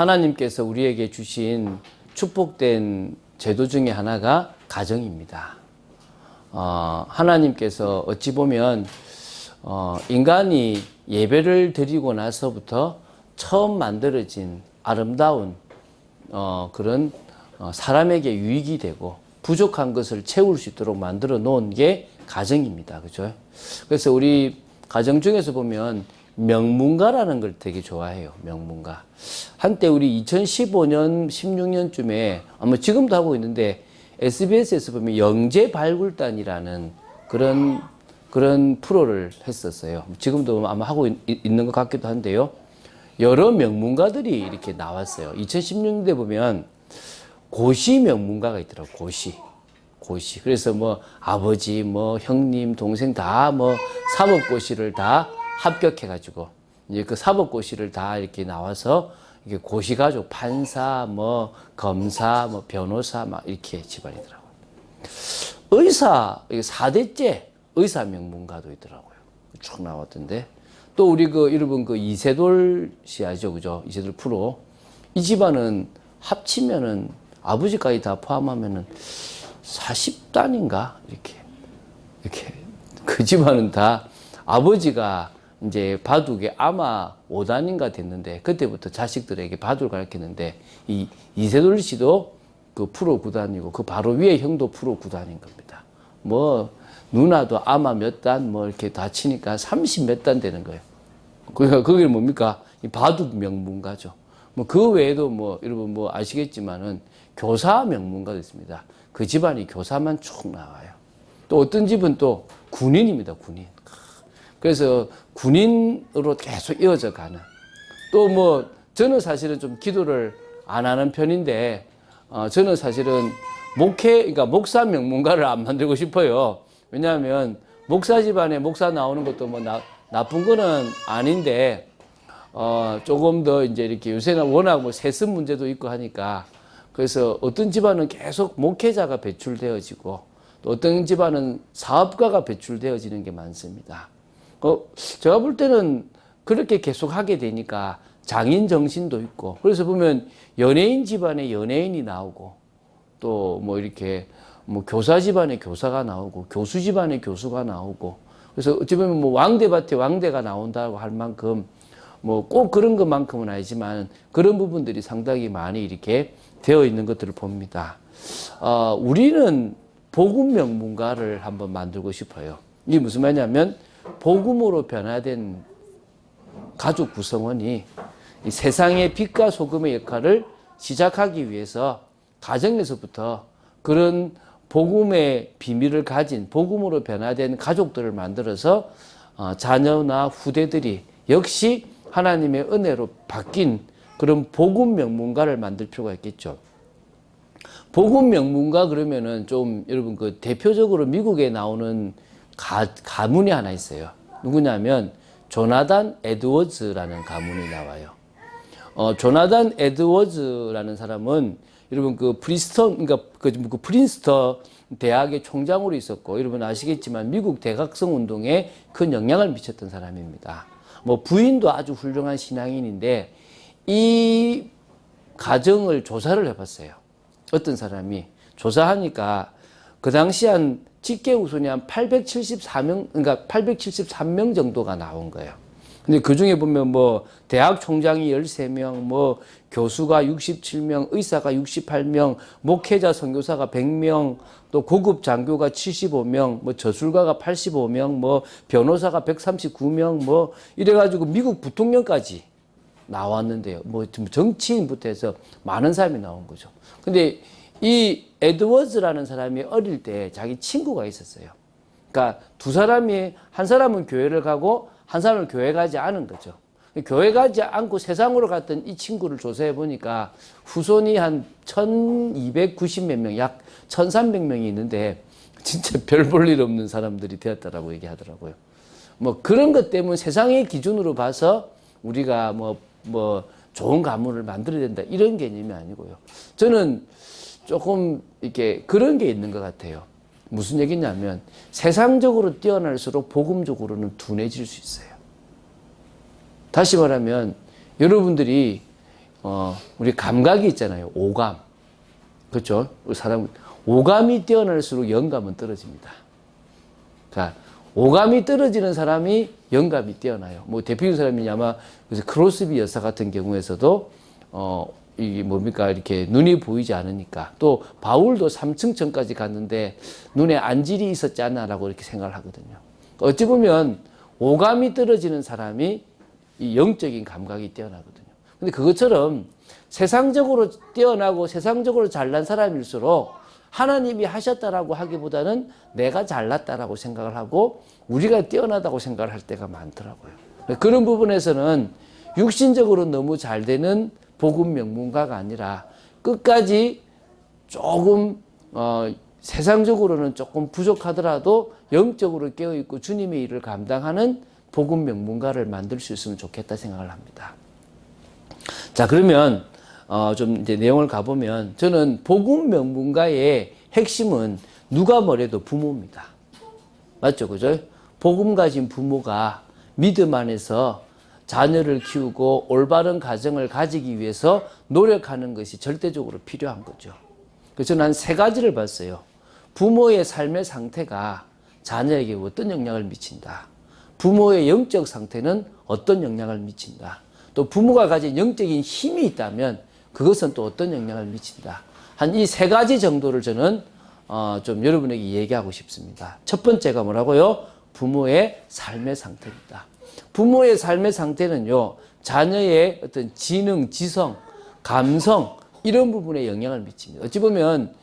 하나님께서 우리에게 주신 축복된 제도 중에 하나가 가정입니다. 하나님께서 어찌 보면 인간이 예배를 드리고 나서부터 처음 만들어진 아름다운 그런 사람에게 유익이 되고 부족한 것을 채울 수 있도록 만들어 놓은 게 가정입니다. 그죠? 그래서 우리 가정 중에서 보면 명문가라는 걸 되게 좋아해요. 명문가. 한때 우리 2015년, 16년쯤에 아마 지금도 하고 있는데 SBS에서 보면 영재발굴단이라는 그런 프로를 했었어요. 지금도 아마 하고 있는 것 같기도 한데요. 여러 명문가들이 이렇게 나왔어요. 2016년대 보면 고시 명문가가 있더라고요. 고시. 그래서 뭐 아버지, 뭐 형님, 동생 다 뭐 사법고시를 다 합격해가지고 이제 그 사법고시를 다 이렇게 나와서 이게 고시가족, 판사, 뭐 검사, 뭐 변호사 막 이렇게 집안이더라고요. 의사, 4대째 의사 명문가도 있더라고요. 쭉 나왔던데. 또 우리 여러분 이세돌 씨 아시죠? 그죠? 이세돌 프로. 이 집안은 합치면은 아버지까지 다 포함하면은 40단인가? 이렇게. 그 집안은 다 아버지가 이제 바둑에 아마 5단인가 됐는데 그때부터 자식들에게 바둑을 가르쳤는데 이 이세돌 씨도 그 프로 구단이고 그 바로 위에 형도 프로 구단인 겁니다. 뭐 누나도 아마 몇 단 뭐 이렇게 다 치니까 30 몇 단 되는 거예요. 그러니까 그게 뭡니까? 이 바둑 명문가죠. 뭐 그 외에도 뭐 여러분 뭐 아시겠지만은 교사 명문가도 있습니다. 그 집안이 교사만 쭉 나와요. 또 어떤 집은 또 군인입니다. 군인. 그래서 군인으로 계속 이어져 가는. 또 뭐 저는 사실은 좀 기도를 안 하는 편인데 저는 사실은 그러니까 목사 명문가를 안 만들고 싶어요. 왜냐하면 목사 집안에 목사 나오는 것도 뭐 나쁜 거는 아닌데 조금 더 이제 이렇게 요새는 워낙 뭐 세습 문제도 있고 하니까 그래서 어떤 집안은 계속 목회자가 배출되어지고 또 어떤 집안은 사업가가 배출되어지는 게 많습니다. 제가 볼 때는 그렇게 계속 하게 되니까 장인 정신도 있고 그래서 보면 연예인 집안에 연예인이 나오고 또 뭐 이렇게 뭐 교사 집안에 교사가 나오고 교수 집안에 교수가 나오고 그래서 어찌 보면 뭐 왕대밭에 왕대가 나온다고 할 만큼 뭐 꼭 그런 것만큼은 아니지만 그런 부분들이 상당히 많이 이렇게 되어 있는 것들을 봅니다. 우리는 복음 명문가를 한번 만들고 싶어요. 이게 무슨 말이냐면 복음으로 변화된 가족 구성원이 이 세상의 빛과 소금의 역할을 시작하기 위해서 가정에서부터 그런 복음의 비밀을 가진 복음으로 변화된 가족들을 만들어서 자녀나 후대들이 역시 하나님의 은혜로 바뀐 그런 복음 명문가를 만들 필요가 있겠죠. 복음 명문가 그러면은 좀 여러분 그 대표적으로 미국에 나오는 가문이 하나 있어요. 누구냐면 조나단 에드워즈라는 가문이 나와요. 조나단 에드워즈라는 사람은 여러분 그 프린스턴 대학의 총장으로 있었고 여러분 아시겠지만 미국 대각성 운동에 큰 영향을 미쳤던 사람입니다. 뭐 부인도 아주 훌륭한 신앙인인데 이 가정을 조사를 해봤어요. 어떤 사람이 조사하니까 그 당시 한 직계 후손이 한 874명, 그러니까 873명 정도가 나온 거예요. 근데 그 중에 보면 뭐 대학 총장이 13명, 뭐 교수가 67명, 의사가 68명, 목회자 선교사가 100명, 또 고급 장교가 75명, 뭐 저술가가 85명, 뭐 변호사가 139명, 뭐 이래가지고 미국 부통령까지 나왔는데요. 뭐 정치인부터 해서 많은 사람이 나온 거죠. 근데 이 에드워즈라는 사람이 어릴 때 자기 친구가 있었어요. 그러니까 두 사람이 한 사람은 교회를 가고 한 사람은 교회 가지 않은 거죠. 교회 가지 않고 세상으로 갔던 이 친구를 조사해 보니까 후손이 한 1290 몇 명, 약 1300명이 있는데 진짜 별 볼 일 없는 사람들이 되었다라고 얘기하더라고요. 뭐 그런 것 때문에 세상의 기준으로 봐서 우리가 뭐 좋은 가문을 만들어야 된다 이런 개념이 아니고요. 저는 조금 이렇게 그런 게 있는 것 같아요. 무슨 얘기냐면 세상적으로 뛰어날수록 복음적으로는 둔해질 수 있어요. 다시 말하면 여러분들이 우리 감각이 있잖아요. 오감. 그렇죠? 사람, 오감이 뛰어날수록 영감은 떨어집니다. 자, 오감이 떨어지는 사람이 영감이 뛰어나요. 뭐 대표적인 사람이 아마 그래서 크로스비 여사 같은 경우에서도 이게 뭡니까 이렇게 눈이 보이지 않으니까 또 바울도 삼층천까지 갔는데 눈에 안질이 있었지 않나라고 이렇게 생각을 하거든요. 어찌 보면 오감이 떨어지는 사람이 이 영적인 감각이 뛰어나거든요. 근데 그것처럼 세상적으로 뛰어나고 세상적으로 잘난 사람일수록 하나님이 하셨다라고 하기보다는 내가 잘났다라고 생각을 하고 우리가 뛰어나다고 생각을 할 때가 많더라고요. 그런 부분에서는 육신적으로 너무 잘 되는 복음 명문가가 아니라 끝까지 조금 세상적으로는 조금 부족하더라도 영적으로 깨어있고 주님의 일을 감당하는 복음 명문가를 만들 수 있으면 좋겠다 생각을 합니다. 자, 그러면 좀 이제 내용을 가보면 저는 복음 명문가의 핵심은 누가 뭐래도 부모입니다. 맞죠? 그죠? 복음 가진 부모가 믿음 안에서 자녀를 키우고 올바른 가정을 가지기 위해서 노력하는 것이 절대적으로 필요한 거죠. 그래서 저는 한 세 가지를 봤어요. 부모의 삶의 상태가 자녀에게 어떤 영향을 미친다. 부모의 영적 상태는 어떤 영향을 미친다. 또 부모가 가진 영적인 힘이 있다면 그것은 또 어떤 영향을 미친다. 한 이 세 가지 정도를 저는 좀 여러분에게 얘기하고 싶습니다. 첫 번째가 뭐라고요? 부모의 삶의 상태입니다. 부모의 삶의 상태는요, 자녀의 어떤 지능, 지성, 감성, 이런 부분에 영향을 미칩니다. 어찌 보면,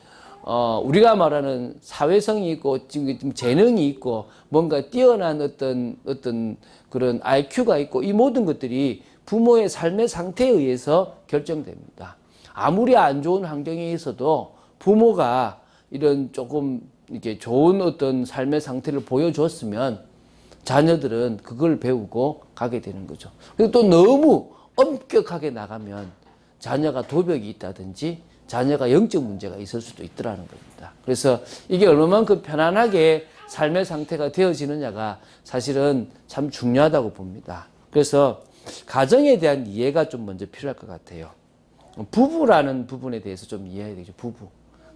우리가 말하는 사회성이 있고, 지금 재능이 있고, 뭔가 뛰어난 어떤 그런 IQ가 있고, 이 모든 것들이 부모의 삶의 상태에 의해서 결정됩니다. 아무리 안 좋은 환경에 있어도 부모가 이런 조금 이렇게 좋은 어떤 삶의 상태를 보여줬으면 자녀들은 그걸 배우고 가게 되는 거죠. 그리고 또 너무 엄격하게 나가면 자녀가 도벽이 있다든지 자녀가 영적 문제가 있을 수도 있더라는 겁니다. 그래서 이게 얼마만큼 편안하게 삶의 상태가 되어지느냐가 사실은 참 중요하다고 봅니다. 그래서 가정에 대한 이해가 좀 먼저 필요할 것 같아요. 부부라는 부분에 대해서 좀 이해해야 되죠. 부부.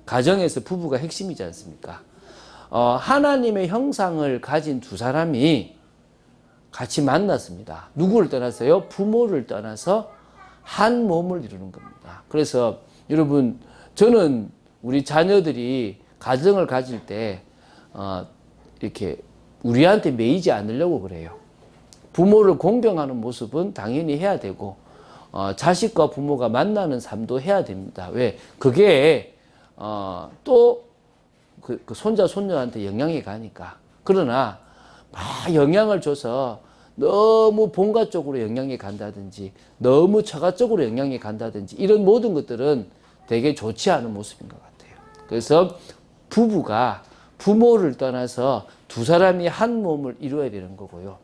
가정에서 부부가 핵심이지 않습니까? 하나님의 형상을 가진 두 사람이 같이 만났습니다. 누구를 떠나서요? 부모를 떠나서 한 몸을 이루는 겁니다. 그래서 여러분, 저는 우리 자녀들이 가정을 가질 때 이렇게 우리한테 매이지 않으려고 그래요. 부모를 공경하는 모습은 당연히 해야 되고 자식과 부모가 만나는 삶도 해야 됩니다. 왜? 그게 또 그 손자 손녀한테 영향이 가니까. 그러나 막 영향을 줘서 너무 본가 쪽으로 영향이 간다든지 너무 처가 쪽으로 영향이 간다든지 이런 모든 것들은 되게 좋지 않은 모습인 것 같아요. 그래서 부부가 부모를 떠나서 두 사람이 한 몸을 이루어야 되는 거고요.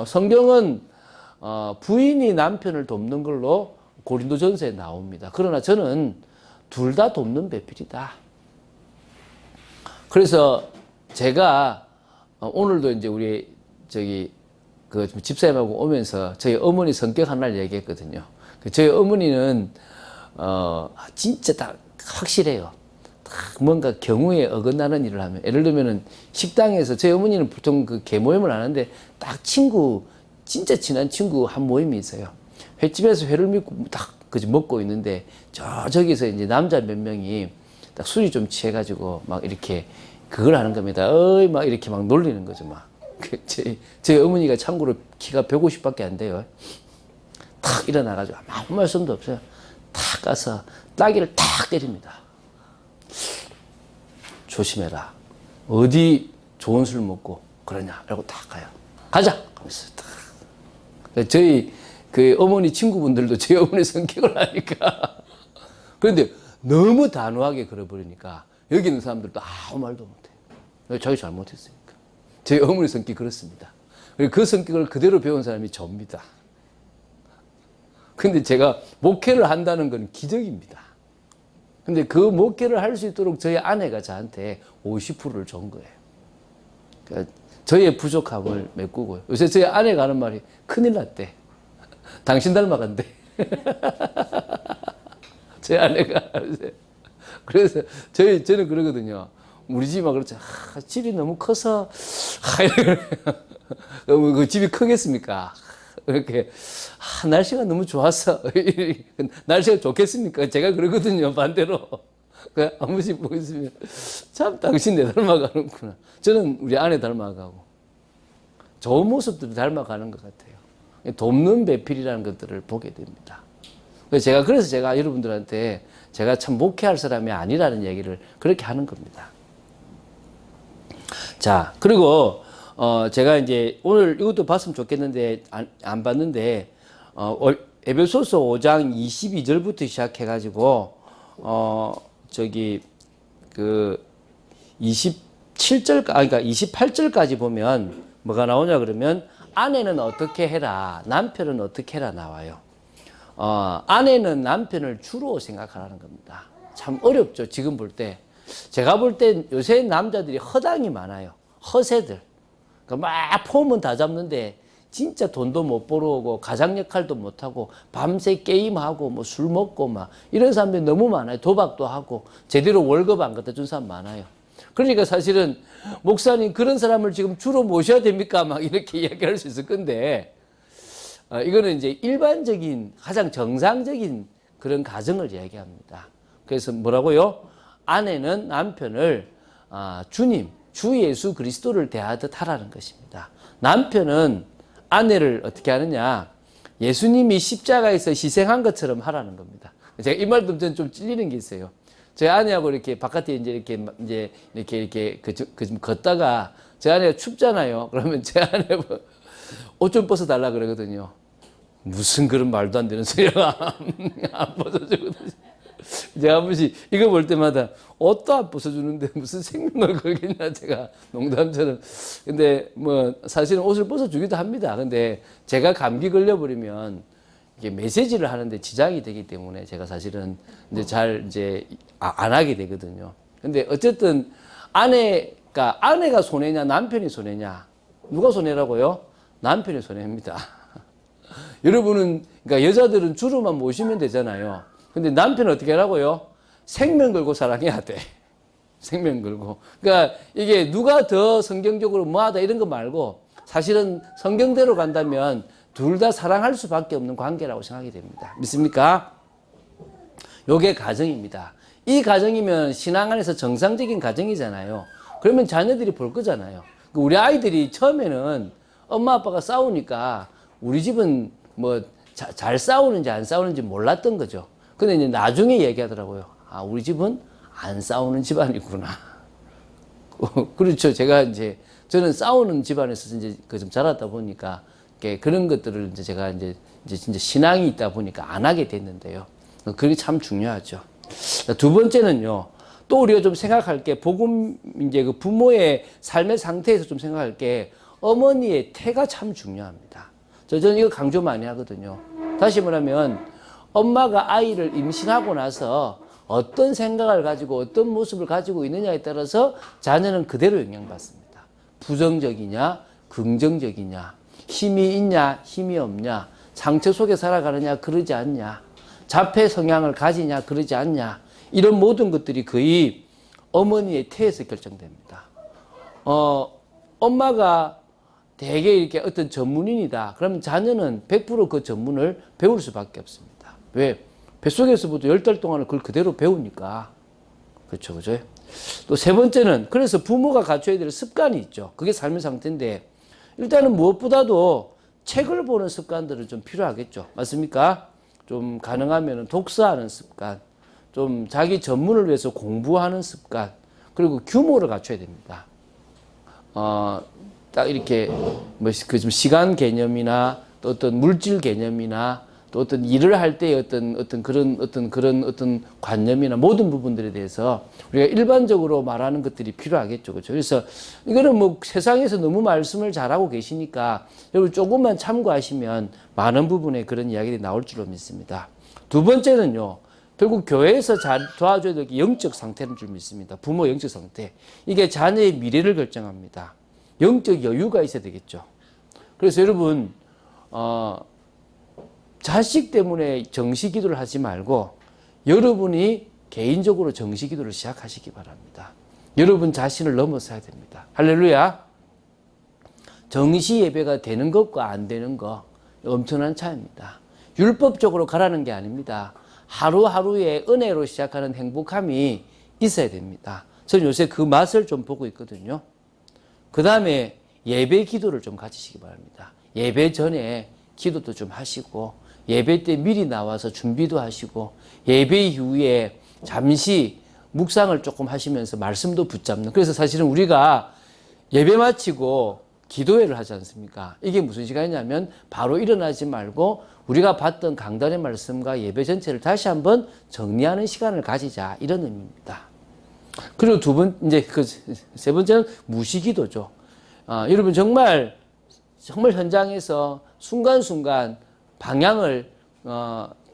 성경은 부인이 남편을 돕는 걸로 고린도전서에 나옵니다. 그러나 저는 둘 다 돕는 배필이다. 그래서 제가 오늘도 이제 우리 그 집사님하고 오면서 저희 어머니 성격 하나를 얘기했거든요. 저희 어머니는 진짜 다 확실해요. 딱 뭔가 경우에 어긋나는 일을 하면, 예를 들면은 식당에서 저희 어머니는 보통 그 개모임을 안 하는데 딱 친구, 진짜 친한 친구 한 모임이 있어요. 횟집에서 회를 딱 그저 먹고 있는데 저기서 이제 남자 몇 명이 딱 술이 좀 취해가지고 막 이렇게 그걸 하는 겁니다. 막 이렇게 막 놀리는 거죠, 막. 제 어머니가 참고로 키가 150밖에 안 돼요. 탁 일어나가지고 아무 말씀도 없어요. 탁 가서 따귀를 탁 때립니다. 조심해라. 어디 좋은 술 먹고 그러냐. 라고 탁 가요. 가자! 하면서 탁. 저희 그 어머니 친구분들도 제 어머니 성격을 아니까. 그런데 너무 단호하게 걸어버리니까 여기 있는 사람들도 아무 말도 못해요. 자기 잘못했으니까. 제 어머니 성격이 그렇습니다. 그리고 그 성격을 그대로 배운 사람이 접니다. 근데 제가 목회를 한다는 건 기적입니다. 근데 그 목회를 할 수 있도록 저희 아내가 저한테 50%를 준 거예요. 그러니까 저의 부족함을 메꾸고요. 요새 저희 아내가 하는 말이 큰일 났대. 당신 닮아간대. 제 아내가. 그래서 저는 그러거든요. 우리 집이 막 그렇죠. 집이 너무 커서, 너무 그 집이 크겠습니까? 이렇게, 날씨가 너무 좋아서, 날씨가 좋겠습니까? 제가 그러거든요, 반대로. 한 번씩 보고 있으면, 참, 당신 내 닮아가는구나. 저는 우리 아내 닮아가고, 좋은 모습들을 닮아가는 것 같아요. 돕는 배필이라는 것들을 보게 됩니다. 그래서 제가 여러분들한테 제가 참 목회할 사람이 아니라는 얘기를 그렇게 하는 겁니다. 자, 그리고, 제가 이제 오늘 이것도 봤으면 좋겠는데, 안 봤는데, 에베소서 5장 22절부터 시작해가지고, 28절까지 보면 뭐가 나오냐 그러면, 아내는 어떻게 해라, 남편은 어떻게 해라 나와요. 아내는 남편을 주로 생각하라는 겁니다. 참 어렵죠, 지금 볼 때. 제가 볼 때 요새 남자들이 허당이 많아요. 허세들. 그러니까 막 폼은 다 잡는데 진짜 돈도 못 벌어오고 가장 역할도 못하고 밤새 게임하고 뭐 술 먹고 막 이런 사람들이 너무 많아요. 도박도 하고 제대로 월급 안 갖다 준 사람 많아요. 그러니까 사실은 목사님 그런 사람을 지금 주로 모셔야 됩니까? 막 이렇게 이야기할 수 있을 건데 이거는 이제 일반적인 가장 정상적인 그런 가정을 이야기합니다. 그래서 뭐라고요? 아내는 남편을 주님, 주 예수 그리스도를 대하듯 하라는 것입니다. 남편은 아내를 어떻게 하느냐? 예수님이 십자가에서 희생한 것처럼 하라는 겁니다. 제가 이 말도 저는 좀 찔리는 게 있어요. 제 아내하고 이렇게 바깥에 이렇게 좀 걷다가 제 아내가 춥잖아요. 그러면 제 아내가 옷 좀 벗어달라 그러거든요. 무슨 그런 말도 안 되는 소리가 안 벗어주거든요. 제가 한 번씩 이거 볼 때마다 옷도 안 벗어주는데 무슨 생명을 걸겠냐, 제가 농담처럼. 근데 뭐 사실은 옷을 벗어주기도 합니다. 근데 제가 감기 걸려버리면 이게 메시지를 하는데 지장이 되기 때문에 제가 사실은 이제 안 하게 되거든요. 근데 어쨌든 아내가 손해냐, 남편이 손해냐? 누가 손해라고요? 남편이 손해입니다. 여러분은, 그러니까 여자들은 주로만 모시면 되잖아요. 근데 남편은 어떻게 하라고요? 생명 걸고 사랑해야 돼. 생명 걸고. 그러니까 이게 누가 더 성경적으로 뭐하다 이런 거 말고 사실은 성경대로 간다면 둘 다 사랑할 수밖에 없는 관계라고 생각이 됩니다. 믿습니까? 요게 가정입니다. 이 가정이면 신앙 안에서 정상적인 가정이잖아요. 그러면 자녀들이 볼 거잖아요. 우리 아이들이 처음에는 엄마 아빠가 싸우니까 우리 집은 뭐 잘 싸우는지 안 싸우는지 몰랐던 거죠. 근데 이제 나중에 얘기하더라고요. 우리 집은 안 싸우는 집안이구나. 그렇죠. 저는 싸우는 집안에서 이제 좀 자랐다 보니까 그런 것들을 이제 제가 이제 진짜 신앙이 있다 보니까 안 하게 됐는데요. 그게 참 중요하죠. 두 번째는요. 또 우리가 좀 생각할 게 이제 그 부모의 삶의 상태에서 좀 생각할 게 어머니의 태가 참 중요합니다. 저는 이거 강조 많이 하거든요. 다시 말하면 엄마가 아이를 임신하고 나서 어떤 생각을 가지고 어떤 모습을 가지고 있느냐에 따라서 자녀는 그대로 영향받습니다. 부정적이냐, 긍정적이냐, 힘이 있냐, 힘이 없냐, 상처 속에 살아가느냐, 그러지 않냐, 자폐 성향을 가지냐, 그러지 않냐, 이런 모든 것들이 거의 어머니의 태에서 결정됩니다. 엄마가 되게 이렇게 어떤 전문인이다. 그러면 자녀는 100% 그 전문을 배울 수밖에 없습니다. 왜? 뱃속에서부터 10달 동안은 그걸 그대로 배우니까. 그렇죠, 그죠? 또 세 번째는, 그래서 부모가 갖춰야 될 습관이 있죠. 그게 삶의 상태인데, 일단은 무엇보다도 책을 보는 습관들은 좀 필요하겠죠. 맞습니까? 좀 가능하면 독서하는 습관, 좀 자기 전문을 위해서 공부하는 습관, 그리고 규모를 갖춰야 됩니다. 딱 이렇게 좀 시간 개념이나 또 어떤 물질 개념이나 또 어떤 일을 할 때의 어떤 그런 관념이나 모든 부분들에 대해서 우리가 일반적으로 말하는 것들이 필요하겠죠. 그렇죠? 그래서 이거는 뭐 세상에서 너무 말씀을 잘하고 계시니까 여러분 조금만 참고하시면 많은 부분에 그런 이야기들이 나올 줄로 믿습니다. 두 번째는요. 결국 교회에서 잘 도와줘야 될 영적 상태인 줄 믿습니다. 부모 영적 상태. 이게 자녀의 미래를 결정합니다. 영적 여유가 있어야 되겠죠. 그래서 여러분, 자식 때문에 정시 기도를 하지 말고 여러분이 개인적으로 정시 기도를 시작하시기 바랍니다. 여러분 자신을 넘어서야 됩니다. 할렐루야. 정시 예배가 되는 것과 안 되는 것 엄청난 차이입니다. 율법적으로 가라는 게 아닙니다. 하루하루의 은혜로 시작하는 행복함이 있어야 됩니다. 저는 요새 그 맛을 좀 보고 있거든요. 그 다음에 예배 기도를 좀 가지시기 바랍니다. 예배 전에 기도도 좀 하시고 예배 때 미리 나와서 준비도 하시고 예배 이후에 잠시 묵상을 조금 하시면서 말씀도 붙잡는, 그래서 사실은 우리가 예배 마치고 기도회를 하지 않습니까? 이게 무슨 시간이냐면 바로 일어나지 말고 우리가 봤던 강단의 말씀과 예배 전체를 다시 한번 정리하는 시간을 가지자, 이런 의미입니다. 그리고 이제 세 번째는 무시기도죠. 여러분 정말 현장에서 순간순간 방향을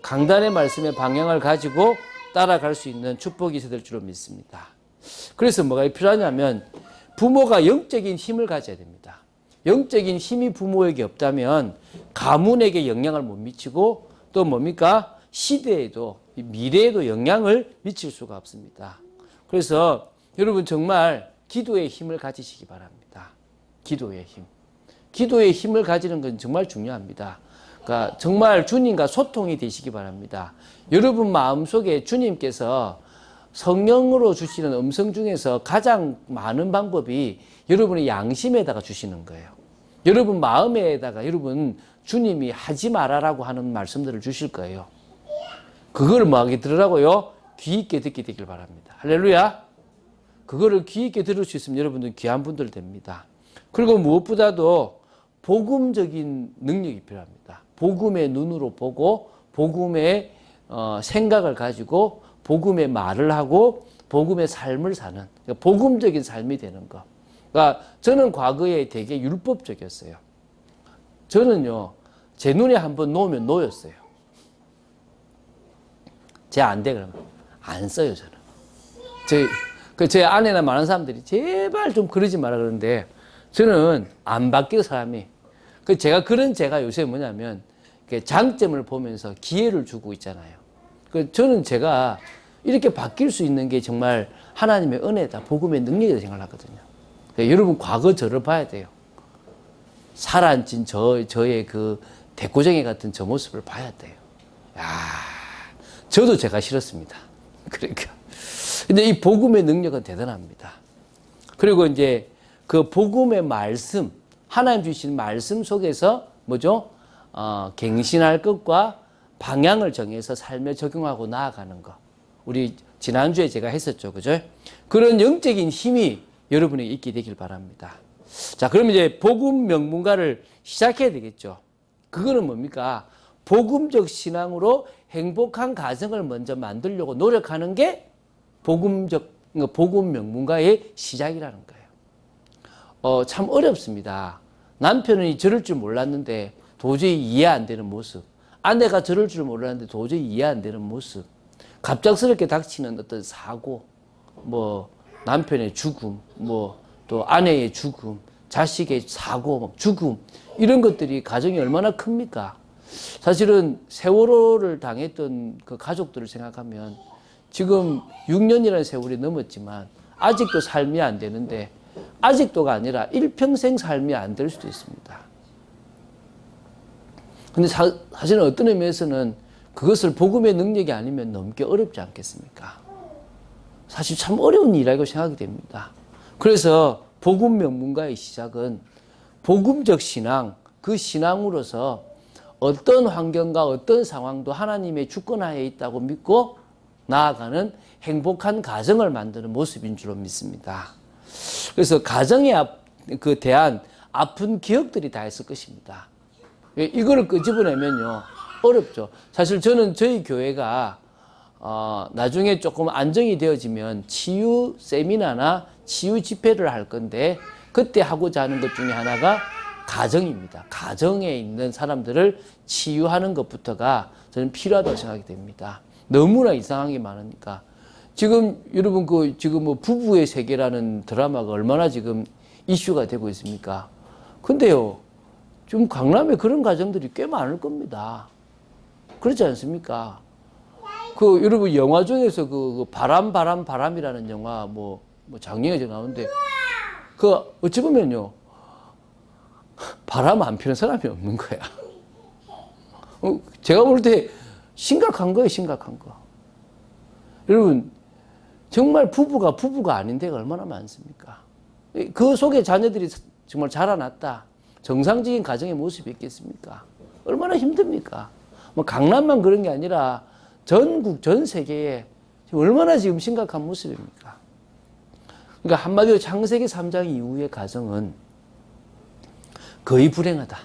강단의 말씀의 방향을 가지고 따라갈 수 있는 축복이 있어야 될 줄로 믿습니다. 그래서 뭐가 필요하냐면 부모가 영적인 힘을 가져야 됩니다. 영적인 힘이 부모에게 없다면 가문에게 영향을 못 미치고 또 뭡니까? 시대에도 미래에도 영향을 미칠 수가 없습니다. 그래서 여러분 정말 기도의 힘을 가지시기 바랍니다. 기도의 힘. 기도의 힘을 가지는 건 정말 중요합니다. 그러니까 정말 주님과 소통이 되시기 바랍니다. 여러분 마음속에 주님께서 성령으로 주시는 음성 중에서 가장 많은 방법이 여러분의 양심에다가 주시는 거예요. 여러분 마음에다가 여러분 주님이 하지 말아라고 하는 말씀들을 주실 거예요. 그걸 뭐하게 들으라고요? 귀 있게 듣게 되길 바랍니다. 할렐루야. 그거를 귀 있게 들을 수 있으면 여러분들 귀한 분들 됩니다. 그리고 무엇보다도 복음적인 능력이 필요합니다. 복음의 눈으로 보고 복음의 생각을 가지고 복음의 말을 하고 복음의 삶을 사는, 그러니까 복음적인 삶이 되는 것. 그러니까 저는 과거에 되게 율법적이었어요. 저는요, 제 눈에 한번 놓으면 놓였어요. 제 안 돼 그러면 안 써요. 저는 제 아내나 많은 사람들이 제발 좀 그러지 마라 그러는데 저는 안 바뀌어 사람이. 제가 요새 뭐냐면 장점을 보면서 기회를 주고 있잖아요. 저는 제가 이렇게 바뀔 수 있는 게 정말 하나님의 은혜다, 복음의 능력이다 생각하거든요. 여러분 과거 저를 봐야 돼요. 살아앉힌 저의 그 대고쟁이 같은 저 모습을 봐야 돼요. 야, 저도 제가 싫었습니다. 그러니까. 근데 이 복음의 능력은 대단합니다. 그리고 이제 그 복음의 말씀, 하나님 주신 말씀 속에서 뭐죠? 갱신할 것과 방향을 정해서 삶에 적용하고 나아가는 것. 우리 지난주에 제가 했었죠. 그죠? 그런 영적인 힘이 여러분에게 있게 되길 바랍니다. 자, 그럼 이제 복음 명문가를 시작해야 되겠죠. 그거는 뭡니까? 복음적 신앙으로 행복한 가정을 먼저 만들려고 노력하는 게 복음 명문가의 시작이라는 거예요. 참 어렵습니다. 남편이 저럴 줄 몰랐는데 도저히 이해 안 되는 모습. 아내가 저럴 줄 몰랐는데 도저히 이해 안 되는 모습. 갑작스럽게 닥치는 어떤 사고, 남편의 죽음, 또 아내의 죽음, 자식의 사고, 죽음, 이런 것들이 가정이 얼마나 큽니까? 사실은 세월호를 당했던 그 가족들을 생각하면 지금 6년이라는 세월이 넘었지만 아직도 삶이 안 되는데, 아직도가 아니라 일평생 삶이 안 될 수도 있습니다. 근데 사실은 어떤 의미에서는 그것을 복음의 능력이 아니면 넘기 어렵지 않겠습니까? 사실 참 어려운 일이라고 생각이 됩니다. 그래서 복음 명문가의 시작은 복음적 신앙, 그 신앙으로서 어떤 환경과 어떤 상황도 하나님의 주권하에 있다고 믿고 나아가는 행복한 가정을 만드는 모습인 줄로 믿습니다. 그래서 가정에 대한 아픈 기억들이 다 있을 것입니다. 이거를 끄집어내면요, 어렵죠. 사실 저는 저희 교회가 나중에 조금 안정이 되어지면 치유 세미나나 치유 집회를 할 건데, 그때 하고자 하는 것 중에 하나가 가정입니다. 가정에 있는 사람들을 치유하는 것부터가 저는 필요하다고 생각이 됩니다. 너무나 이상한 게 많으니까. 지금 여러분 지금 부부의 세계라는 드라마가 얼마나 지금 이슈가 되고 있습니까? 근데요, 지금 강남에 그런 가정들이 꽤 많을 겁니다. 그렇지 않습니까? 그 여러분 영화 중에서 그 바람이라는 영화 뭐 작년에 나오는데 그 어찌 보면요 바람 안 피는 사람이 없는 거야. 제가 볼 때 심각한 거예요, 심각한 거. 여러분 정말 부부가 아닌 데가 얼마나 많습니까? 그 속에 자녀들이 정말 자라났다. 정상적인 가정의 모습이 있겠습니까? 얼마나 힘듭니까? 뭐 강남만 그런 게 아니라 전국 전 세계에 얼마나 지금 심각한 모습입니까? 그러니까 한마디로 창세기 3장 이후의 가정은 거의 불행하다.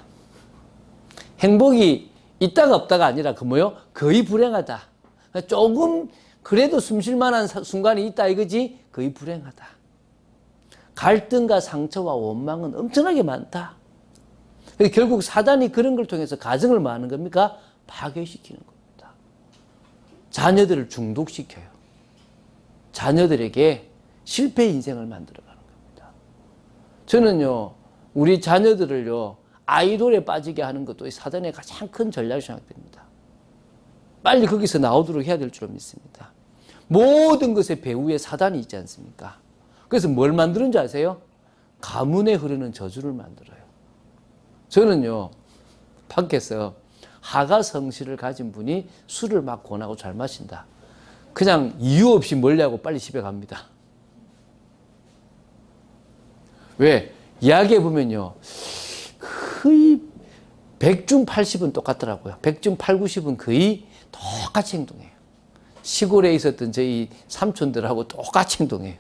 행복이 있다가 없다가 아니라 그 뭐요? 거의 불행하다. 조금 그래도 숨쉴 만한 순간이 있다 이거지 거의 불행하다. 갈등과 상처와 원망은 엄청나게 많다. 결국 사단이 그런 걸 통해서 가정을 뭐 하는 겁니까? 파괴시키는 겁니다. 자녀들을 중독시켜요. 자녀들에게 실패 인생을 만들어가는 겁니다. 저는요 우리 자녀들을요 아이돌에 빠지게 하는 것도 사단의 가장 큰 전략이 생각됩니다. 빨리 거기서 나오도록 해야 될 줄 믿습니다. 모든 것의 배후에 사단이 있지 않습니까? 그래서 뭘 만드는지 아세요? 가문에 흐르는 저주를 만들어요. 저는요 밖에서 하가성실을 가진 분이 술을 막 권하고 잘 마신다. 그냥 이유 없이 멀리하고 빨리 집에 갑니다. 왜? 이야기해보면요 거의 100중 80은 똑같더라고요. 100중 8, 90은 거의 똑같이 행동해요. 시골에 있었던 저희 삼촌들하고 똑같이 행동해요.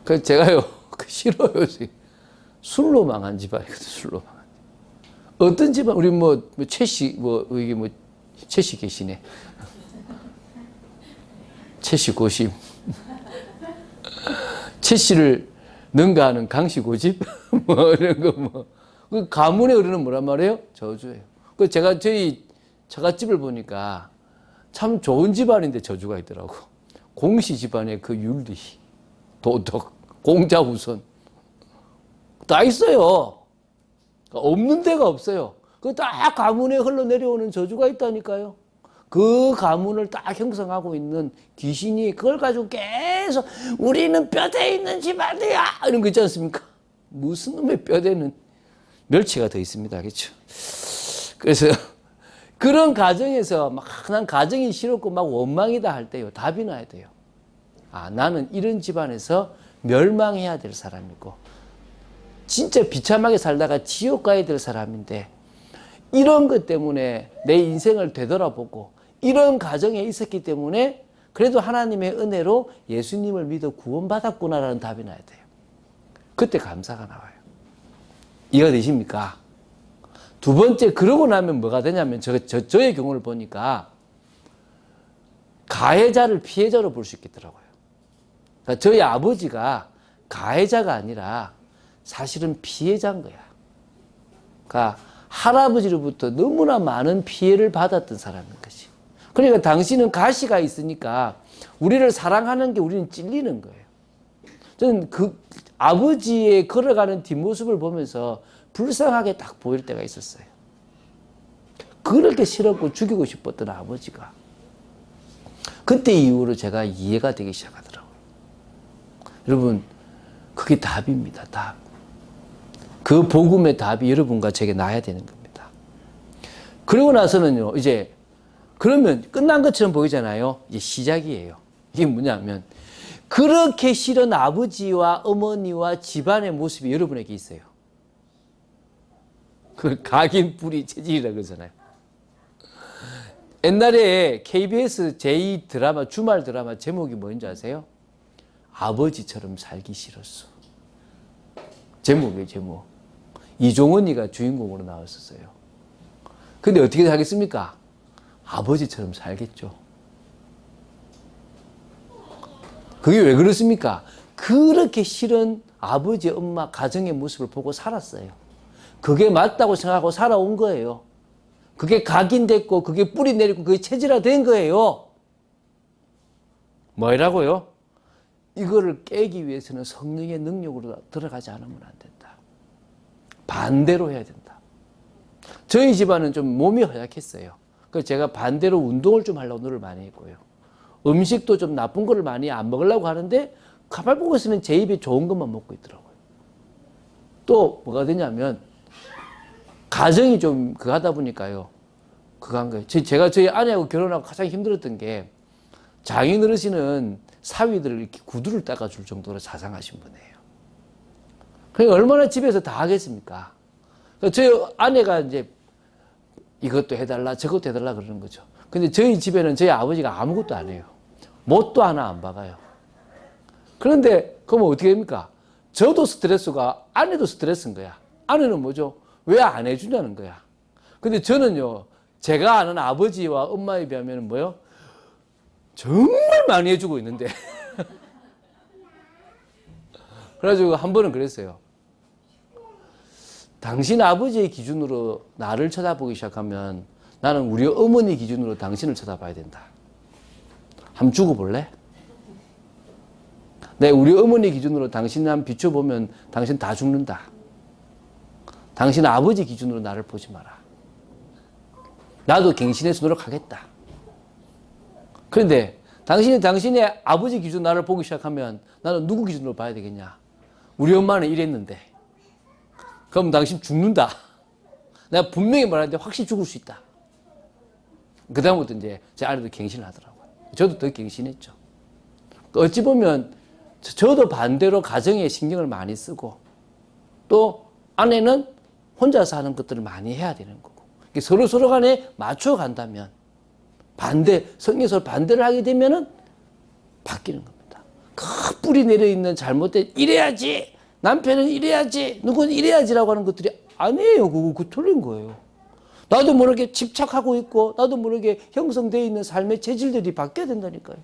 그래서 제가요 싫어요. 술로 망한 집안이거든. 술로 망한. 어떤 집안? 우리 최씨 이게 최씨 계시네. 최씨 고심. 최씨를 능가하는 강씨 고집 이런 거 그 가문에 흐르는 뭐란 말이에요? 저주예요. 그 제가 저희 처갓집을 보니까 참 좋은 집안인데 저주가 있더라고. 공씨 집안의 그 윤리, 도덕, 공자우선 다 있어요. 없는 데가 없어요. 그 딱 가문에 흘러내려오는 저주가 있다니까요. 그 가문을 딱 형성하고 있는 귀신이 그걸 가지고 계속 우리는 뼈대 있는 집안이야 이런 거 있지 않습니까? 무슨 놈의 뼈대는 멸치가 더 있습니다. 그렇죠? 그래서 그런 가정에서 막 난 가정이 싫었고 막 원망이다 할 때요 답이 나야 돼요. 아 나는 이런 집안에서 멸망해야 될 사람이고 진짜 비참하게 살다가 지옥 가야 될 사람인데 이런 것 때문에 내 인생을 되돌아보고 이런 가정에 있었기 때문에 그래도 하나님의 은혜로 예수님을 믿어 구원받았구나라는 답이 나야 돼요. 그때 감사가 나와요. 이해가 되십니까? 두 번째 그러고 나면 뭐가 되냐면 저의 경우를 보니까 가해자를 피해자로 볼 수 있겠더라고요. 그러니까 저희 아버지가 가해자가 아니라 사실은 피해자인 거야. 그러니까 할아버지로부터 너무나 많은 피해를 받았던 사람인 것이. 그러니까 당신은 가시가 있으니까 우리를 사랑하는 게 우리는 찔리는 거예요. 저는 그 아버지의 걸어가는 뒷모습을 보면서 불쌍하게 딱 보일 때가 있었어요. 그렇게 싫었고 죽이고 싶었던 아버지가. 그때 이후로 제가 이해가 되기 시작하더라고요. 여러분, 그게 답입니다. 답. 그 복음의 답이 여러분과 제게 나야 되는 겁니다. 그러고 나서는요, 이제 그러면 끝난 것처럼 보이잖아요. 이제 시작이에요. 이게 뭐냐면 그렇게 싫은 아버지와 어머니와 집안의 모습이 여러분에게 있어요. 그 각인 뿌리 체질이라고 그러잖아요. 옛날에 KBS 제2 드라마, 주말 드라마 제목이 뭐인지 아세요? 아버지처럼 살기 싫었어. 제목이에요, 제목. 이종원이가 주인공으로 나왔었어요. 근데 어떻게 하겠습니까? 아버지처럼 살겠죠. 그게 왜 그렇습니까? 그렇게 싫은 아버지, 엄마, 가정의 모습을 보고 살았어요. 그게 맞다고 생각하고 살아온 거예요. 그게 각인됐고, 그게 뿌리 내리고, 그게 체질화된 거예요. 뭐라고요? 이거를 깨기 위해서는 성령의 능력으로 들어가지 않으면 안 된다. 반대로 해야 된다. 저희 집안은 좀 몸이 허약했어요. 그래서 제가 반대로 운동을 좀 하려고 노력을 많이 했고요. 음식도 좀 나쁜 거를 많이 안 먹으려고 하는데 가만 보고 있으면 제 입에 좋은 것만 먹고 있더라고요. 또 뭐가 되냐면 가정이 좀 그거 하다 보니까요. 그거 한 거예요. 제가 저희 아내하고 결혼하고 가장 힘들었던 게 장인어르신은 사위들을 이렇게 구두를 닦아줄 정도로 자상하신 분이에요. 그러니까 얼마나 집에서 다 하겠습니까? 저희 아내가 이제 이것도 해달라 저것도 해달라 그러는 거죠. 근데 저희 집에는 저희 아버지가 아무것도 안 해요. 못도 하나 안 박아요. 그런데 그러면 어떻게 됩니까? 저도 스트레스가 아내도 스트레스인 거야. 아내는 뭐죠? 왜 안 해주냐는 거야. 근데 저는요, 제가 아는 아버지와 엄마에 비하면 뭐요? 정말 많이 해주고 있는데. 그래가지고 한 번은 그랬어요. 당신 아버지의 기준으로 나를 쳐다보기 시작하면 나는 우리 어머니 기준으로 당신을 쳐다봐야 된다. 한번 죽어볼래? 네, 우리 어머니 기준으로 당신을 한번 비춰보면 당신 다 죽는다. 당신 아버지 기준으로 나를 보지 마라. 나도 갱신해서 노력하겠다. 그런데 당신이 당신의 아버지 기준 나를 보기 시작하면 나는 누구 기준으로 봐야 되겠냐? 우리 엄마는 이랬는데. 그럼 당신 죽는다. 내가 분명히 말하는데 확실히 죽을 수 있다. 그 다음부터 이제 제 아내도 갱신을 하더라고요. 저도 더 갱신했죠. 어찌 보면 저도 반대로 가정에 신경을 많이 쓰고 또 아내는 혼자서 하는 것들을 많이 해야 되는 거고 서로 간에 맞춰 간다면 성경에서 반대를 하게 되면은 바뀌는 겁니다. 그 뿌리 내려있는 잘못된 이래야지 남편은 이래야지 누구는 이래야지라고 하는 것들이 아니에요. 그거 틀린 거예요. 나도 모르게 집착하고 있고 나도 모르게 형성되어 있는 삶의 체질들이 바뀌어야 된다니까요.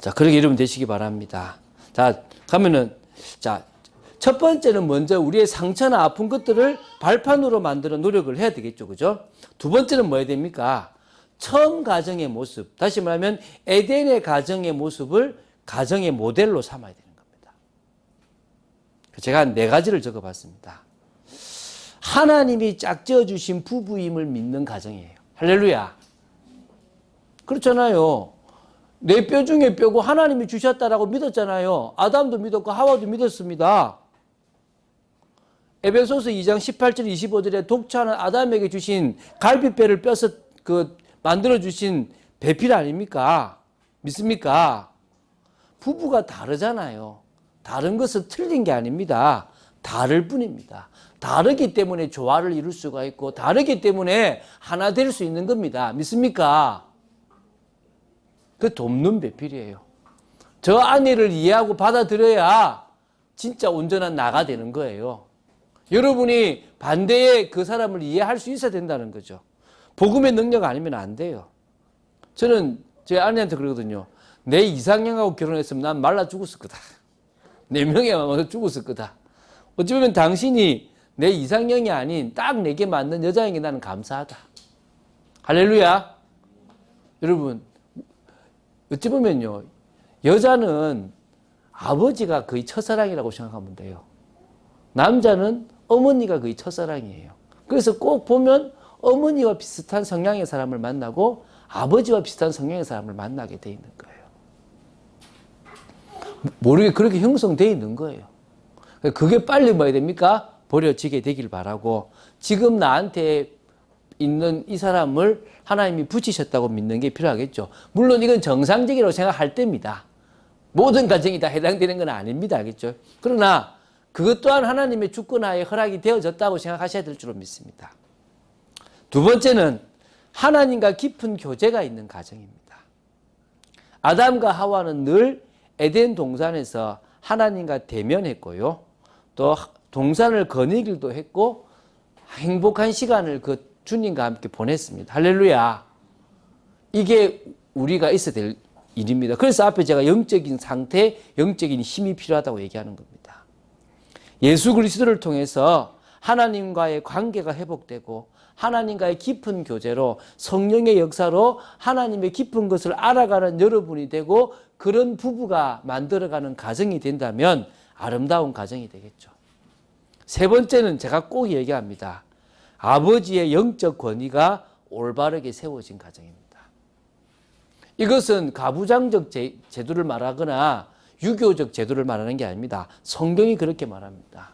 자, 그렇게 여러분 되시기 바랍니다. 자, 가면은 첫 번째는 먼저 우리의 상처나 아픈 것들을 발판으로 만드는 노력을 해야 되겠죠. 그죠? 두 번째는 뭐 해야 됩니까? 처음 가정의 모습. 다시 말하면 에덴의 가정의 모습을 가정의 모델로 삼아야 되는 겁니다. 제가 한 4가지를 적어봤습니다. 하나님이 짝지어 주신 부부임을 믿는 가정이에요. 할렐루야. 그렇잖아요. 내 뼈 중에 뼈고 하나님이 주셨다라고 믿었잖아요. 아담도 믿었고 하와도 믿었습니다. 에베소서 2장 18절 25절에 독차는 아담에게 주신 갈비뼈를 뼈서 만들어 주신 배필 아닙니까? 믿습니까? 부부가 다르잖아요. 다른 것은 틀린 게 아닙니다. 다를 뿐입니다. 다르기 때문에 조화를 이룰 수가 있고 다르기 때문에 하나 될 수 있는 겁니다. 믿습니까? 그 돕는 배필이에요. 저 아내를 이해하고 받아들여야 진짜 온전한 나가 되는 거예요. 여러분이 반대의 그 사람을 이해할 수 있어야 된다는 거죠. 복음의 능력 아니면 안 돼요. 저는 제 아내한테 그러거든요. 내 이상형하고 결혼했으면 난 말라 죽었을 거다. 4명이 와서 죽었을 거다. 어찌 보면 당신이 내 이상형이 아닌 딱 내게 맞는 여자에게 나는 감사하다. 할렐루야. 여러분 어찌 보면요. 여자는 아버지가 거의 첫사랑이라고 생각하면 돼요. 남자는 어머니가 거의 첫사랑이에요. 그래서 꼭 보면 어머니와 비슷한 성향의 사람을 만나고 아버지와 비슷한 성향의 사람을 만나게 돼 있는 거예요. 모르게 그렇게 형성되어 있는 거예요. 그게 빨리 뭐 해야 됩니까? 버려지게 되길 바라고 지금 나한테 있는 이 사람을 하나님이 붙이셨다고 믿는 게 필요하겠죠. 물론 이건 정상적이라고 생각할 때입니다. 모든 가정이 다 해당되는 건 아닙니다. 알겠죠? 그러나 그것 또한 하나님의 주권하에 허락이 되어졌다고 생각하셔야 될 줄로 믿습니다. 두 번째는 하나님과 깊은 교제가 있는 가정입니다. 아담과 하와는 늘 에덴 동산에서 하나님과 대면했고요. 또 동산을 거니기도 했고 행복한 시간을 그 주님과 함께 보냈습니다. 할렐루야. 이게 우리가 있어야 될 일입니다. 그래서 앞에 제가 영적인 상태, 영적인 힘이 필요하다고 얘기하는 겁니다. 예수 그리스도를 통해서 하나님과의 관계가 회복되고 하나님과의 깊은 교제로 성령의 역사로 하나님의 깊은 것을 알아가는 여러분이 되고 그런 부부가 만들어가는 가정이 된다면 아름다운 가정이 되겠죠. 세 번째는 제가 꼭 얘기합니다. 아버지의 영적 권위가 올바르게 세워진 가정입니다. 이것은 가부장적 제도를 말하거나 유교적 제도를 말하는 게 아닙니다. 성경이 그렇게 말합니다.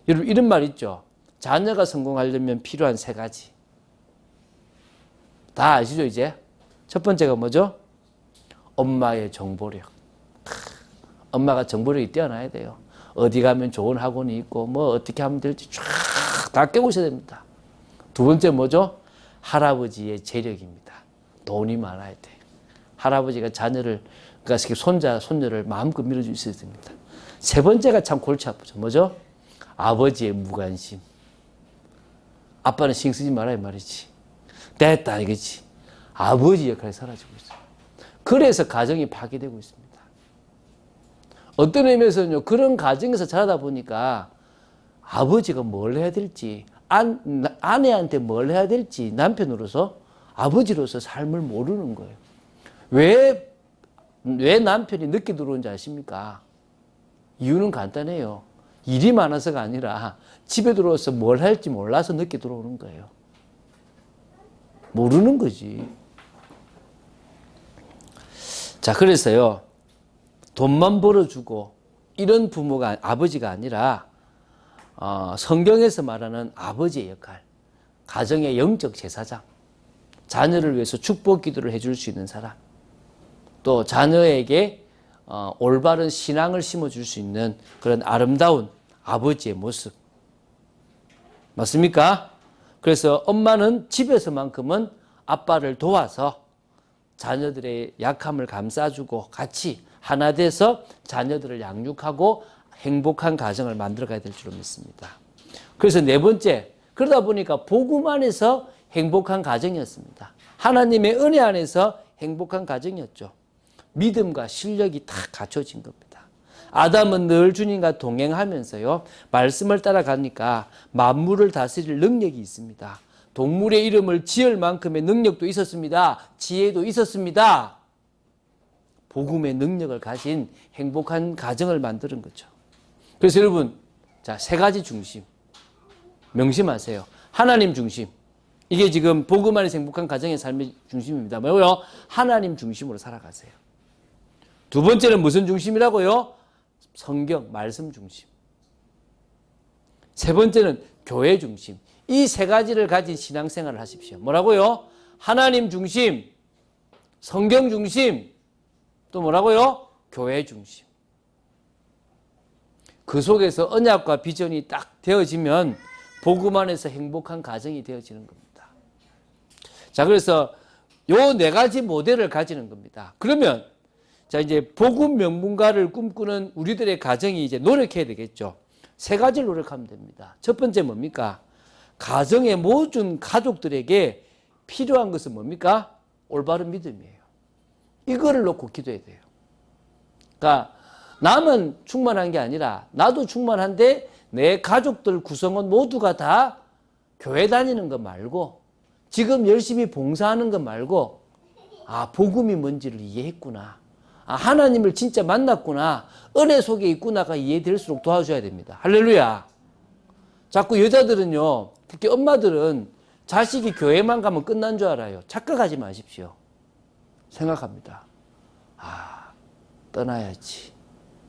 여러분 이런 말 있죠. 자녀가 성공하려면 필요한 세 가지. 다 아시죠 이제? 첫 번째가 뭐죠? 엄마의 정보력. 엄마가 정보력이 뛰어나야 돼요. 어디 가면 좋은 학원이 있고 뭐 어떻게 하면 될지 쫙 다 깨우셔야 됩니다. 두 번째 뭐죠? 할아버지의 재력입니다. 돈이 많아야 돼. 할아버지가 자녀를 그러니까 손자, 손녀를 마음껏 밀어줄 수 있어야 됩니다. 세 번째가 참 골치 아프죠. 뭐죠? 아버지의 무관심. 아빠는 신경 쓰지 마라 이 말이지. 됐다 이거지. 아버지 역할이 사라지고 있어요. 그래서 가정이 파괴되고 있습니다. 어떤 의미에서는요, 그런 가정에서 자라다 보니까 아버지가 뭘 해야 될지, 아내한테 뭘 해야 될지 남편으로서, 아버지로서 삶을 모르는 거예요. 왜 남편이 늦게 들어온지 아십니까? 이유는 간단해요. 일이 많아서가 아니라 집에 들어와서 뭘 할지 몰라서 늦게 들어오는 거예요. 모르는 거지. 자, 그래서요, 돈만 벌어주고 이런 부모가 아버지가 아니라 성경에서 말하는 아버지의 역할, 가정의 영적 제사장, 자녀를 위해서 축복 기도를 해줄 수 있는 사람, 또 자녀에게 올바른 신앙을 심어줄 수 있는 그런 아름다운 아버지의 모습. 맞습니까? 그래서 엄마는 집에서만큼은 아빠를 도와서 자녀들의 약함을 감싸주고 같이 하나 돼서 자녀들을 양육하고 행복한 가정을 만들어가야 될 줄로 믿습니다. 그래서 네 번째, 그러다 보니까 복음 안에서 행복한 가정이었습니다. 하나님의 은혜 안에서 행복한 가정이었죠. 믿음과 실력이 다 갖춰진 겁니다. 아담은 늘 주님과 동행하면서요, 말씀을 따라가니까 만물을 다스릴 능력이 있습니다. 동물의 이름을 지을 만큼의 능력도 있었습니다. 지혜도 있었습니다. 복음의 능력을 가진 행복한 가정을 만드는 거죠. 그래서 여러분, 자, 세 가지 중심. 명심하세요. 하나님 중심. 이게 지금 복음 안에서 행복한 가정의 삶의 중심입니다. 뭐요? 하나님 중심으로 살아가세요. 두 번째는 무슨 중심이라고요? 성경, 말씀 중심. 세 번째는 교회 중심. 이 세 가지를 가진 신앙생활을 하십시오. 뭐라고요? 하나님 중심, 성경 중심, 또 뭐라고요? 교회 중심. 그 속에서 언약과 비전이 딱 되어지면 복음 안에서 행복한 가정이 되어지는 겁니다. 자, 그래서 요 네 가지 모델을 가지는 겁니다. 그러면 자, 이제 복음 명문가를 꿈꾸는 우리들의 가정이 이제 노력해야 되겠죠. 세 가지를 노력하면 됩니다. 첫 번째 뭡니까? 가정의 모든 가족들에게 필요한 것은 뭡니까? 올바른 믿음이에요. 이거를 놓고 기도해야 돼요. 그러니까 나만 충만한 게 아니라 나도 충만한데 내 가족들 구성원 모두가 다 교회 다니는 것 말고 지금 열심히 봉사하는 것 말고 아, 복음이 뭔지를 이해했구나. 아, 하나님을 진짜 만났구나. 은혜 속에 있구나가 이해될수록 도와줘야 됩니다. 할렐루야. 자꾸 여자들은요, 특히 엄마들은 자식이 교회만 가면 끝난 줄 알아요. 착각하지 마십시오. 생각합니다. 아, 떠나야지.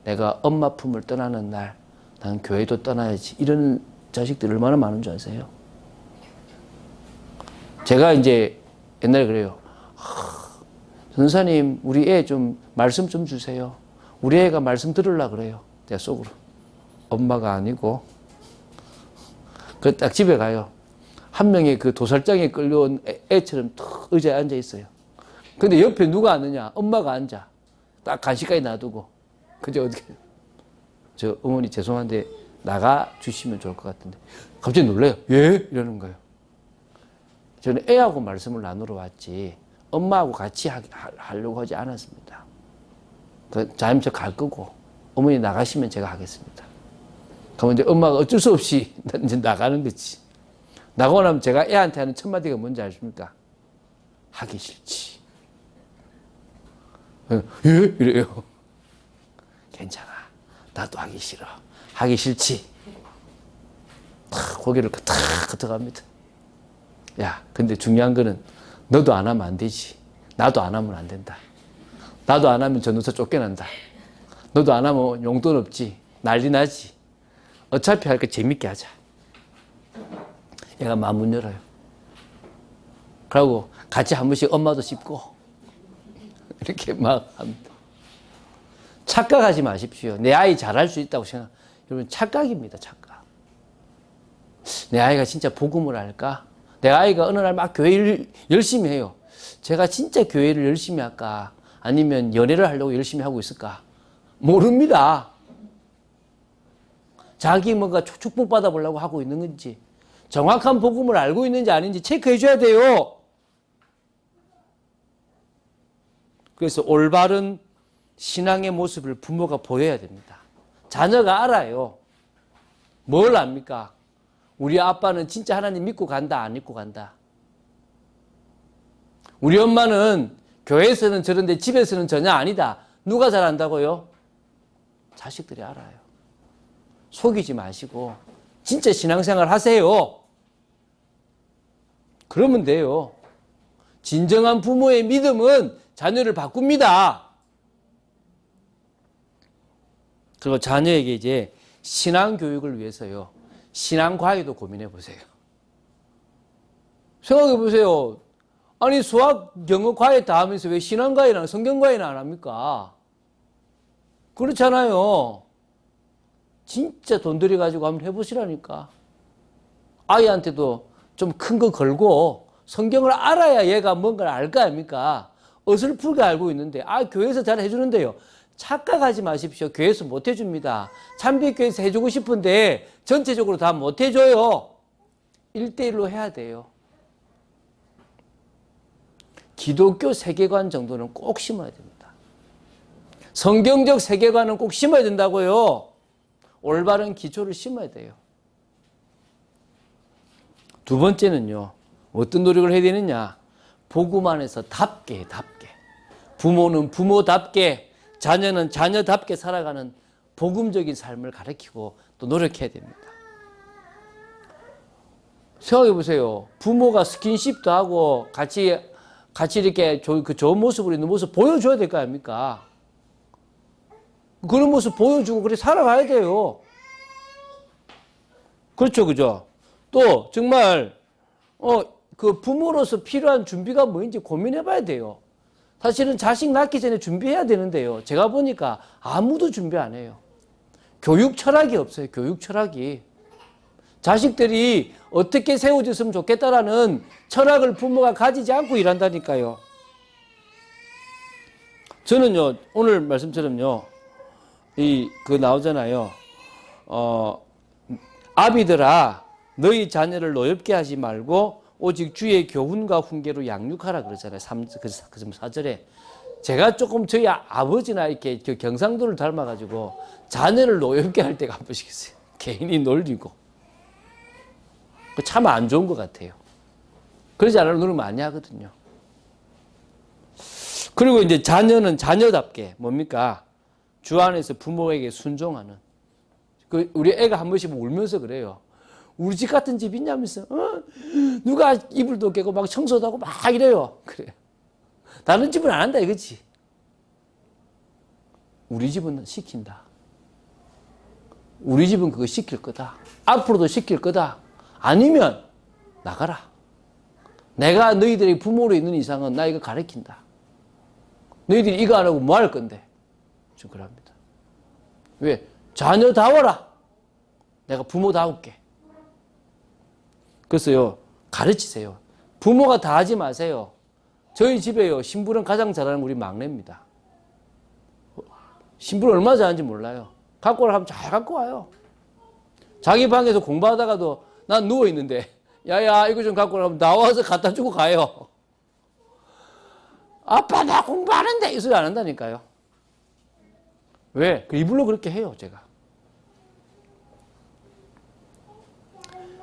내가 엄마 품을 떠나는 날, 난 교회도 떠나야지. 이런 자식들 얼마나 많은 줄 아세요? 제가 이제 옛날에 그래요. 전사님, 우리 애 좀 말씀 좀 주세요. 우리 애가 말씀 들으려고 그래요. 제가 속으로. 엄마가 아니고. 그 딱 집에 가요. 한 명의 그 도살장에 끌려온 애처럼 툭 의자에 앉아 있어요. 근데 옆에 누가 앉느냐? 엄마가 앉아. 딱 간식까지 놔두고. 그저 어떻게, 저 어머니 죄송한데 나가 주시면 좋을 것 같은데. 갑자기 놀래요. 예? 이러는 거예요. 저는 애하고 말씀을 나누러 왔지. 엄마하고 같이 하려고 하지 않았습니다. 자임 저 갈 거고 어머니 나가시면 제가 하겠습니다. 그러면 이제 엄마가 어쩔 수 없이 이제 나가는 거지. 나가고 나면 제가 애한테 하는 첫 마디가 뭔지 아십니까? 하기 싫지. 예? 이래요. 괜찮아. 나도 하기 싫어. 하기 싫지. 탁 고개를 탁 걷어갑니다. 야, 근데 중요한 거는 너도 안 하면 안 되지. 나도 안 하면 안 된다. 나도 안 하면 전도사 쫓겨난다. 너도 안 하면 용돈 없지. 난리 나지. 어차피 할 거 재밌게 하자. 얘가 마음 문 열어요. 그러고 같이 한 번씩 엄마도 씹고 이렇게 막 합니다. 착각하지 마십시오. 내 아이 잘할 수 있다고 생각. 여러분 착각입니다. 착각. 내 아이가 진짜 복음을 할까? 내 아이가 어느 날 막 교회를 열심히 해요. 제가 진짜 교회를 열심히 할까? 아니면 연애를 하려고 열심히 하고 있을까? 모릅니다. 자기 뭔가 축복 받아보려고 하고 있는 건지, 정확한 복음을 알고 있는지 아닌지 체크해 줘야 돼요. 그래서 올바른 신앙의 모습을 부모가 보여야 됩니다. 자녀가 알아요. 뭘 압니까? 우리 아빠는 진짜 하나님 믿고 간다, 안 믿고 간다. 우리 엄마는 교회에서는 저런데 집에서는 전혀 아니다. 누가 잘 안다고요? 자식들이 알아요. 속이지 마시고 진짜 신앙생활 하세요. 그러면 돼요. 진정한 부모의 믿음은 자녀를 바꿉니다. 그리고 자녀에게 이제 신앙 교육을 위해서요. 신앙 과외도 고민해 보세요. 생각해 보세요. 아니 수학, 영어 과외 다 하면서 왜 신앙 과외나 성경 과외는 안 합니까? 그렇잖아요. 진짜 돈 들여가지고 한번 해보시라니까. 아이한테도 좀 큰 거 걸고 성경을 알아야 얘가 뭔가를 알 거 아닙니까? 어설프게 알고 있는데 교회에서 잘 해주는데요. 착각하지 마십시오. 교회에서 못 해줍니다. 참빛교회에서 해주고 싶은데 전체적으로 다 못 해줘요. 1대1로 해야 돼요. 기독교 세계관 정도는 꼭 심어야 됩니다. 성경적 세계관은 꼭 심어야 된다고요. 올바른 기초를 심어야 돼요. 두 번째는요. 어떤 노력을 해야 되느냐. 복음 안에서 답게. 부모는 부모답게, 자녀는 자녀답게 살아가는 복음적인 삶을 가르치고 또 노력해야 됩니다. 생각해 보세요. 부모가 스킨십도 하고 같이 이렇게 좋은 모습으로 있는 모습 보여줘야 될 거 아닙니까? 그런 모습 보여주고 그렇게 살아가야 돼요. 그렇죠, 그죠? 또 정말 그 부모로서 필요한 준비가 뭐인지 고민해 봐야 돼요. 사실은 자식 낳기 전에 준비해야 되는데요. 제가 보니까 아무도 준비 안 해요. 교육 철학이 없어요. 교육 철학이. 자식들이 어떻게 세워졌으면 좋겠다라는 철학을 부모가 가지지 않고 일한다니까요. 저는요, 오늘 말씀처럼요, 나오잖아요. 아비들아, 너희 자녀를 노엽게 하지 말고 오직 주의 교훈과 훈계로 양육하라 그러잖아요. 4절에. 제가 조금 저희 아버지나 이렇게 경상도를 닮아가지고 자녀를 노엽게 할 때가 한 번씩 있어요. 괜히 놀리고. 참 안 좋은 것 같아요. 그러지 않으려고 노력 많이 하거든요. 그리고 이제 자녀는 자녀답게 뭡니까? 주 안에서 부모에게 순종하는. 우리 애가 한 번씩 울면서 그래요. 우리 집 같은 집 있냐면서 누가 이불도 깨고 막 청소도 하고 막 이래요. 그래. 다른 집은 안 한다 이거지. 우리 집은 시킨다. 우리 집은 그거 시킬 거다. 앞으로도 시킬 거다. 아니면 나가라. 내가 너희들이 부모로 있는 이상은 나 이거 가르친다. 너희들이 이거 안 하고 뭐 할 건데? 좀 그럽니다. 왜? 자녀다워라. 내가 부모다울게. 그래서요, 가르치세요. 부모가 다 하지 마세요. 저희 집에요, 신부는 가장 잘하는 우리 막내입니다. 신부는 얼마나 잘하는지 몰라요. 갖고 오라 하면 잘 갖고 와요. 자기 방에서 공부하다가도 난 누워있는데, 야야, 이거 좀 갖고 오라 하면 나와서 갖다 주고 가요. 아빠, 나 공부하는데! 이 소리 안 한다니까요. 왜? 이불로 그렇게 해요, 제가.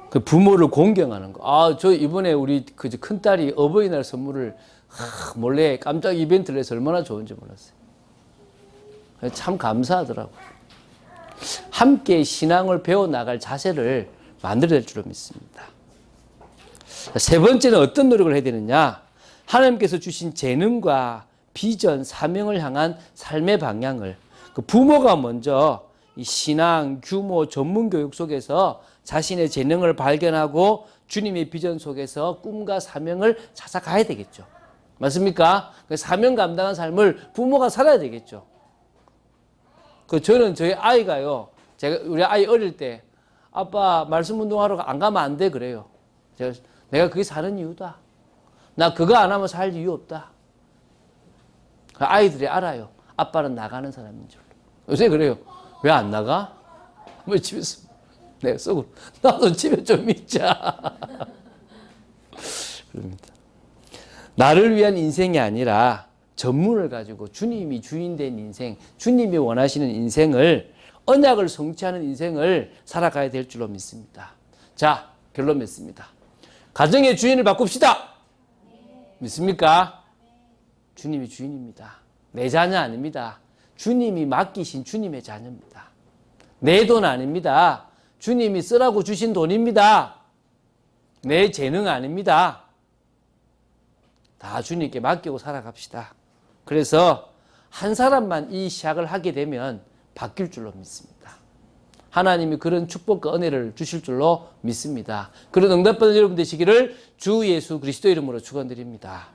그 부모를 공경하는 거. 저 이번에 우리 큰딸이 어버이날 선물을 몰래 깜짝 이벤트를 해서 얼마나 좋은지 몰랐어요. 참 감사하더라고요. 함께 신앙을 배워나갈 자세를 만들어낼 줄로 믿습니다. 세 번째는 어떤 노력을 해야 되느냐? 하나님께서 주신 재능과 비전, 사명을 향한 삶의 방향을 그 부모가 먼저 이 신앙, 규모, 전문 교육 속에서 자신의 재능을 발견하고 주님의 비전 속에서 꿈과 사명을 찾아가야 되겠죠. 맞습니까? 그 사명 감당한 삶을 부모가 살아야 되겠죠. 저는 저희 아이가요, 우리 아이 어릴 때 아빠 말씀 운동하러 안 가면 안 돼 그래요. 내가 그게 사는 이유다. 나 그거 안 하면 살 이유 없다. 아이들이 알아요. 아빠는 나가는 사람인 줄. 요새 그래요. 왜 안 나가? 왜 집에서? 내가 속으로 나도 집에 좀 있자. 그럽니다. 나를 위한 인생이 아니라 전문을 가지고 주님이 주인된 인생, 주님이 원하시는 인생을, 언약을 성취하는 인생을 살아가야 될 줄로 믿습니다. 자, 결론 맺습니다. 가정의 주인을 바꿉시다. 믿습니까? 주님이 주인입니다. 내 자녀 아닙니다. 주님이 맡기신 주님의 자녀입니다. 내 돈 아닙니다. 주님이 쓰라고 주신 돈입니다. 내 재능 아닙니다. 다 주님께 맡기고 살아갑시다. 그래서 한 사람만 이 시작을 하게 되면 바뀔 줄로 믿습니다. 하나님이 그런 축복과 은혜를 주실 줄로 믿습니다. 그런 응답받은 여러분 되시기를 주 예수 그리스도 이름으로 축원드립니다.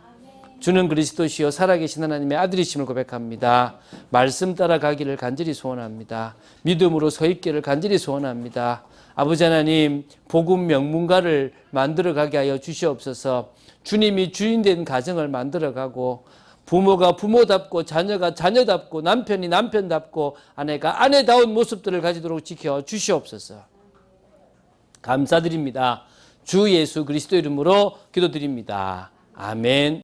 주는 그리스도시요 살아계신 하나님의 아들이심을 고백합니다. 말씀 따라가기를 간절히 소원합니다. 믿음으로 서 있기를 간절히 소원합니다. 아버지 하나님, 복음 명문가를 만들어가게 하여 주시옵소서. 주님이 주인된 가정을 만들어가고 부모가 부모답고 자녀가 자녀답고 남편이 남편답고 아내가 아내다운 모습들을 가지도록 지켜 주시옵소서. 감사드립니다. 주 예수 그리스도 이름으로 기도드립니다. 아멘.